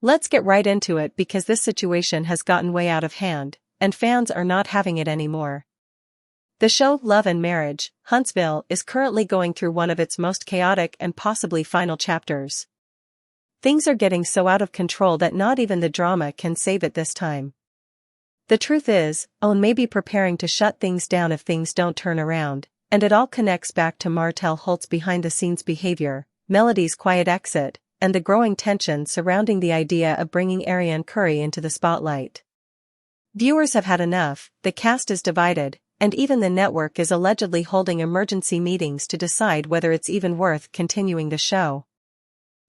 Let's get right into it because this situation has gotten way out of hand, and fans are not having it anymore. The show Love and Marriage, Huntsville is currently going through one of its most chaotic and possibly final chapters. Things are getting so out of control that not even the drama can save it this time. The truth is, OWN may be preparing to shut things down if things don't turn around, and it all connects back to Martell Holt's behind-the-scenes behavior, Melody's quiet exit, and the growing tension surrounding the idea of bringing Aryan Curry into the spotlight. Viewers have had enough, the cast is divided, and even the network is allegedly holding emergency meetings to decide whether it's even worth continuing the show.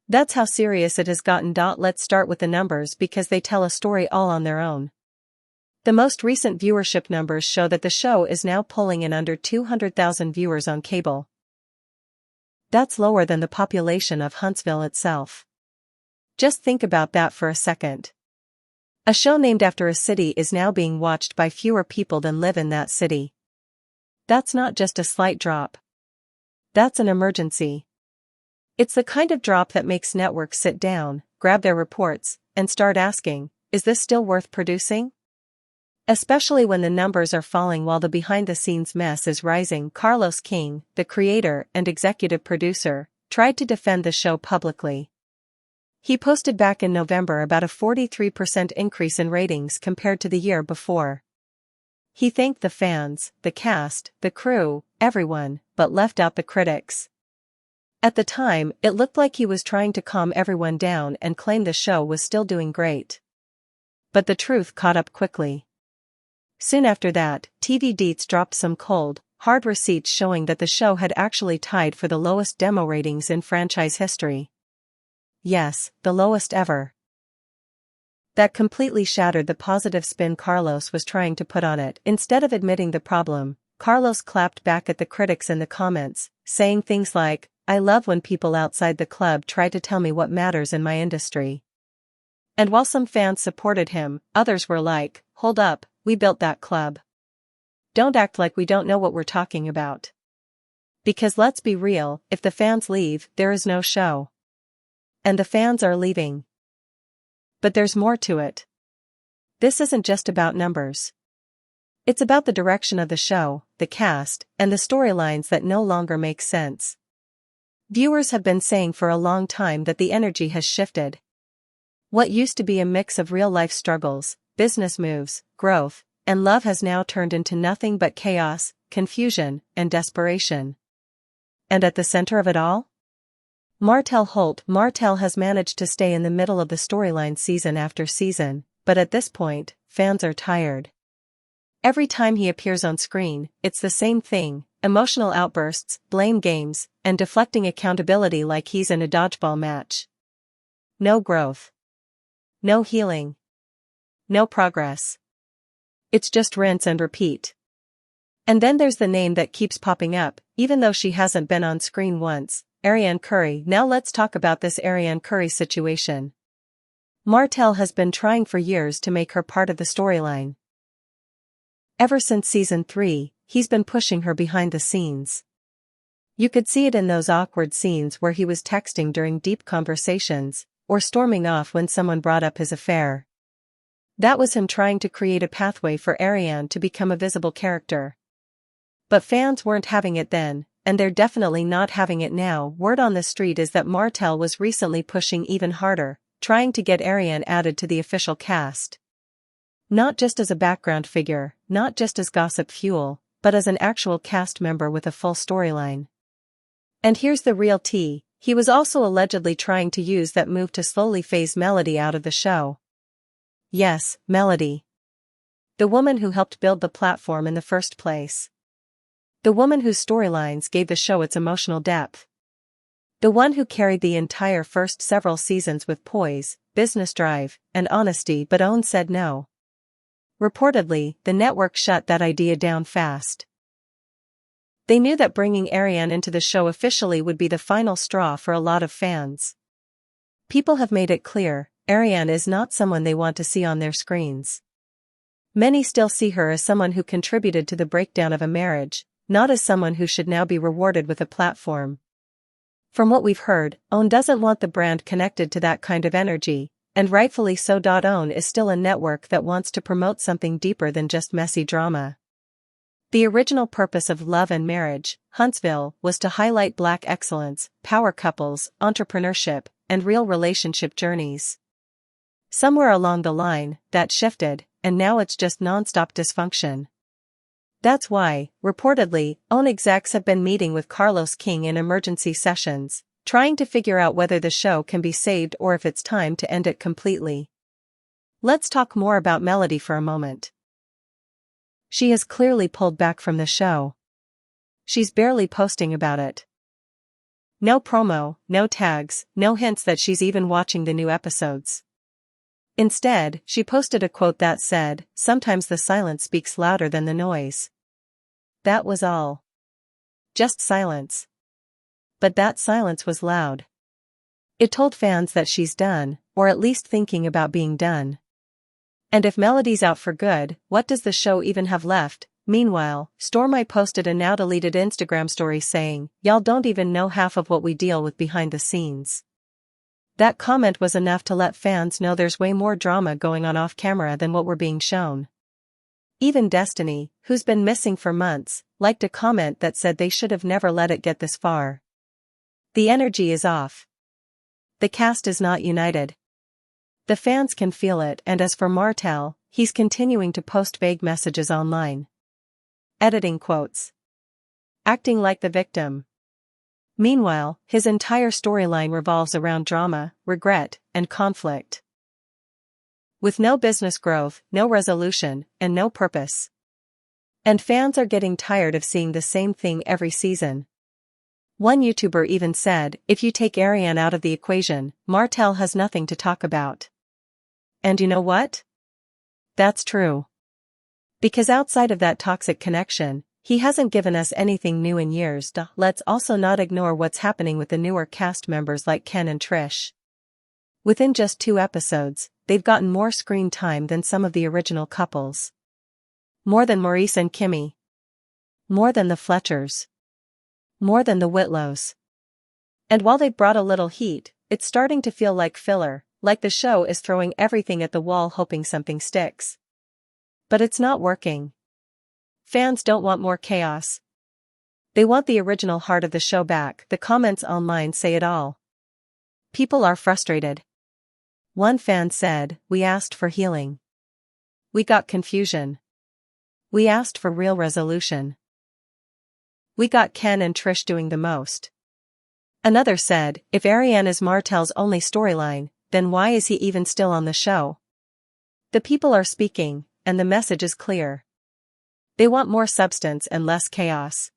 That's how serious it has gotten. Let's start with the numbers because they tell a story all on their own. The most recent viewership numbers show that the show is now pulling in under 200,000 viewers on cable. That's lower than the population of Huntsville itself. Just think about that for a second. A show named after a city is now being watched by fewer people than live in that city. That's not just a slight drop. That's an emergency. It's the kind of drop that makes networks sit down, grab their reports, and start asking, is this still worth producing? Especially when the numbers are falling while the behind-the-scenes mess is rising. Carlos King, the creator and executive producer, tried to defend the show publicly. He posted back in November about a 43% increase in ratings compared to the year before. He thanked the fans, the cast, the crew, everyone, but left out the critics. At the time, it looked like he was trying to calm everyone down and claim the show was still doing great. But the truth caught up quickly. Soon after that, TV Deets dropped some cold, hard receipts showing that the show had actually tied for the lowest demo ratings in franchise history. Yes, the lowest ever. That completely shattered the positive spin Carlos was trying to put on it. Instead of admitting the problem, Carlos clapped back at the critics in the comments, saying things like, "I love when people outside the club try to tell me what matters in my industry." And while some fans supported him, others were like, "Hold up, we built that club. Don't act like we don't know what we're talking about." Because let's be real, if the fans leave, there is no show. And the fans are leaving. But there's more to it. This isn't just about numbers. It's about the direction of the show, the cast, and the storylines that no longer make sense. Viewers have been saying for a long time that the energy has shifted. What used to be a mix of real-life struggles, business moves, growth, and love has now turned into nothing but chaos, confusion, and desperation. And at the center of it all? Martell Holt. Martell has managed to stay in the middle of the storyline season after season, but at this point, fans are tired. Every time he appears on screen, it's the same thing, emotional outbursts, blame games, and deflecting accountability like he's in a dodgeball match. No growth. No healing. No progress. It's just rinse and repeat. And then there's the name that keeps popping up, even though she hasn't been on screen once, Aryan Curry. Now let's talk about this Aryan Curry situation. Martell has been trying for years to make her part of the storyline. Ever since season 3, he's been pushing her behind the scenes. You could see it in those awkward scenes where he was texting during deep conversations, or storming off when someone brought up his affair. That was him trying to create a pathway for Arionne to become a visible character. But fans weren't having it then, and they're definitely not having it now. Word on the street is that Martell was recently pushing even harder, trying to get Arionne added to the official cast. Not just as a background figure, not just as gossip fuel, but as an actual cast member with a full storyline. And here's the real tea, he was also allegedly trying to use that move to slowly phase Melody out of the show. Yes, Melody. The woman who helped build the platform in the first place. The woman whose storylines gave the show its emotional depth. The one who carried the entire first several seasons with poise, business drive, and honesty. But OWN said no. Reportedly, the network shut that idea down fast. They knew that bringing Arionne into the show officially would be the final straw for a lot of fans. People have made it clear, Arionne is not someone they want to see on their screens. Many still see her as someone who contributed to the breakdown of a marriage, not as someone who should now be rewarded with a platform. From what we've heard, OWN doesn't want the brand connected to that kind of energy, And rightfully so. OWN is still a network that wants to promote something deeper than just messy drama. The original purpose of Love and Marriage, Huntsville, was to highlight Black excellence, power couples, entrepreneurship, and real relationship journeys. Somewhere along the line, that shifted, and now it's just non-stop dysfunction. That's why, reportedly, OWN execs have been meeting with Carlos King in emergency sessions, trying to figure out whether the show can be saved or if it's time to end it completely. Let's talk more about Melody for a moment. She has clearly pulled back from the show. She's barely posting about it. No promo, no tags, no hints that she's even watching the new episodes. Instead, she posted a quote that said, "Sometimes the silence speaks louder than the noise." That was all. Just silence. But that silence was loud. It told fans that she's done, or at least thinking about being done. And if Melody's out for good, what does the show even have left? Meanwhile, Stormy posted a now-deleted Instagram story saying, "Y'all don't even know half of what we deal with behind the scenes." That comment was enough to let fans know there's way more drama going on off-camera than what we're being shown. Even Destiny, who's been missing for months, liked a comment that said they should have never let it get this far. The energy is off. The cast is not united. The fans can feel it, and as for Martell, he's continuing to post vague messages online. Editing quotes. Acting like the victim. Meanwhile, his entire storyline revolves around drama, regret, and conflict. With no business growth, no resolution, and no purpose. And fans are getting tired of seeing the same thing every season. One YouTuber even said, if you take Arionne out of the equation, Martell has nothing to talk about. And you know what? That's true. Because outside of that toxic connection, he hasn't given us anything new in years. Let's also not ignore what's happening with the newer cast members like Ken and Trish. Within just 2 episodes, they've gotten more screen time than some of the original couples. More than Maurice and Kimmy. More than the Fletchers. More than the Whitlows. And while they've brought a little heat, it's starting to feel like filler, like the show is throwing everything at the wall hoping something sticks. But it's not working. Fans don't want more chaos. They want the original heart of the show back. The comments online say it all. People are frustrated. One fan said, "We asked for healing. We got confusion. We asked for real resolution. We got Ken and Trish doing the most." Another said, "If Arionne is Martell's only storyline, then why is he even still on the show?" The people are speaking, and the message is clear. They want more substance and less chaos.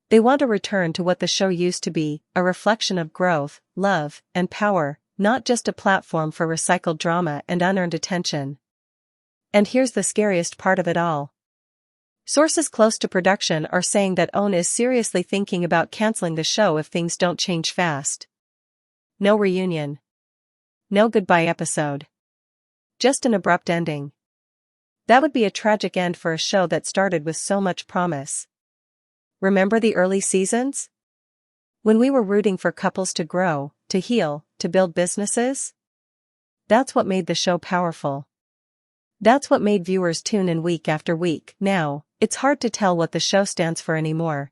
They want a return to what the show used to be, a reflection of growth, love, and power, not just a platform for recycled drama and unearned attention. And here's the scariest part of it all. Sources close to production are saying that OWN is seriously thinking about canceling the show if things don't change fast. No reunion. No goodbye episode. Just an abrupt ending. That would be a tragic end for a show that started with so much promise. Remember the early seasons? When we were rooting for couples to grow, to heal, to build businesses? That's what made the show powerful. That's what made viewers tune in week after week. Now, it's hard to tell what the show stands for anymore.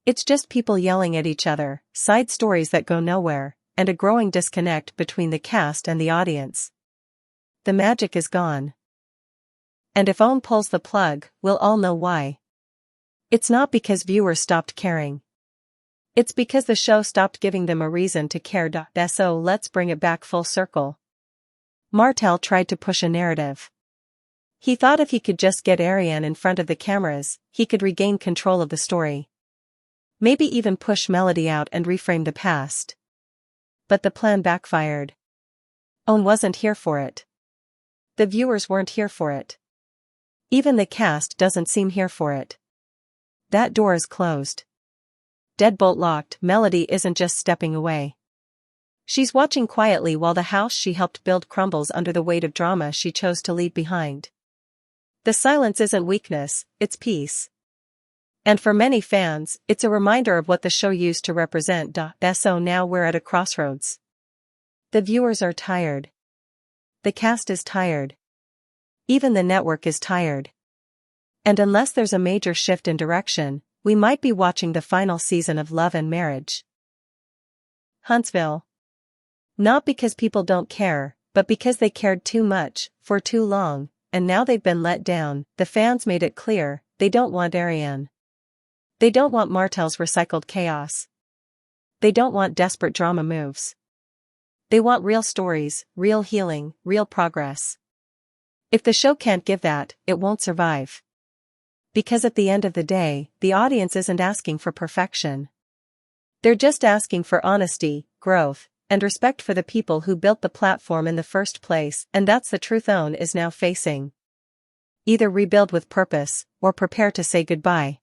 It's just people yelling at each other, side stories that go nowhere, and a growing disconnect between the cast and the audience. The magic is gone. And if OWN pulls the plug, we'll all know why. It's not because viewers stopped caring. It's because the show stopped giving them a reason to care. So let's bring it back full circle. Martell tried to push a narrative. He thought if he could just get Arionne in front of the cameras, he could regain control of the story. Maybe even push Melody out and reframe the past. But the plan backfired. OWN wasn't here for it. The viewers weren't here for it. Even the cast doesn't seem here for it. That door is closed. Deadbolt locked. Melody isn't just stepping away. She's watching quietly while the house she helped build crumbles under the weight of drama she chose to leave behind. The silence isn't weakness, it's peace. And for many fans, it's a reminder of what the show used to represent. So now we're at a crossroads. The viewers are tired. The cast is tired. Even the network is tired. And unless there's a major shift in direction, we might be watching the final season of Love and Marriage. Huntsville. Not because people don't care, but because they cared too much, for too long, and now they've been let down. The fans made it clear, they don't want Arionne. They don't want Martell's recycled chaos. They don't want desperate drama moves. They want real stories, real healing, real progress. If the show can't give that, it won't survive. Because at the end of the day, the audience isn't asking for perfection. They're just asking for honesty, growth, and respect for the people who built the platform in the first place, and that's the truth OWN is now facing. Either rebuild with purpose, or prepare to say goodbye.